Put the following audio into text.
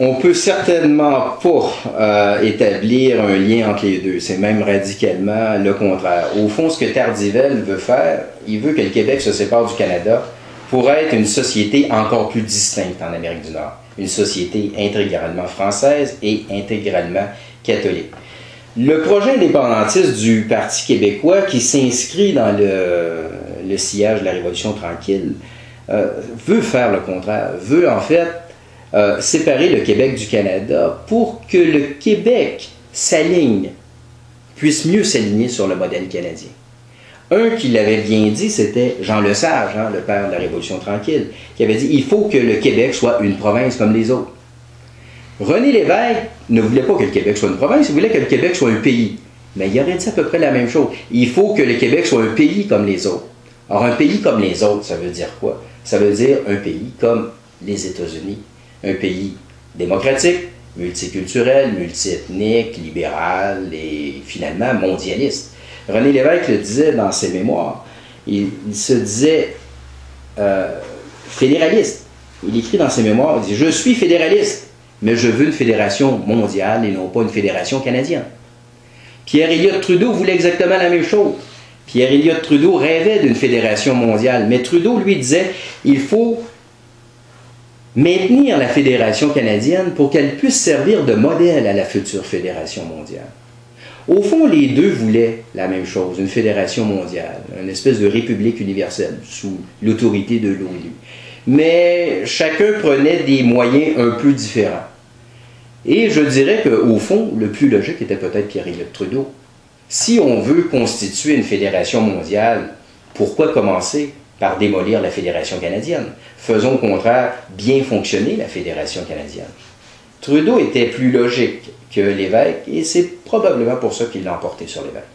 On peut certainement pas établir un lien entre les deux. C'est même radicalement le contraire. Au fond, ce que Tardivelle veut faire, il veut que le Québec se sépare du Canada pour être une société encore plus distincte en Amérique du Nord. Une société intégralement française et intégralement catholique. Le projet indépendantiste du Parti québécois, qui s'inscrit dans le sillage de la Révolution tranquille, veut faire le contraire, veut en fait séparer le Québec du Canada pour que le Québec s'aligne, puisse mieux s'aligner sur le modèle canadien. Un qui l'avait bien dit, c'était Jean Lesage, hein, le père de la Révolution tranquille, qui avait dit « il faut que le Québec soit une province comme les autres ». René Lévesque ne voulait pas que le Québec soit une province, il voulait que le Québec soit un pays. Mais il aurait dit à peu près la même chose. Il faut que le Québec soit un pays comme les autres. Alors un pays comme les autres, ça veut dire quoi? Ça veut dire un pays comme les États-Unis. Un pays démocratique, multiculturel, multiethnique, libéral et finalement mondialiste. René Lévesque le disait dans ses mémoires. Il se disait fédéraliste. Il écrit dans ses mémoires, il dit « Je suis fédéraliste, mais je veux une fédération mondiale et non pas une fédération canadienne. » Pierre Elliott Trudeau voulait exactement la même chose. Pierre Elliott Trudeau rêvait d'une fédération mondiale, mais Trudeau lui disait « Il faut maintenir la fédération canadienne pour qu'elle puisse servir de modèle à la future fédération mondiale. » Au fond, les deux voulaient la même chose, une fédération mondiale, une espèce de république universelle sous l'autorité de l'ONU. Mais chacun prenait des moyens un peu différents. Et je dirais qu'au fond, le plus logique était peut-être Pierre Elliott Trudeau. Si on veut constituer une fédération mondiale, pourquoi commencer par démolir la fédération canadienne? Faisons au contraire bien fonctionner la fédération canadienne. Trudeau était plus logique que Lévesque et c'est probablement pour ça qu'il l'a emporté sur Lévesque.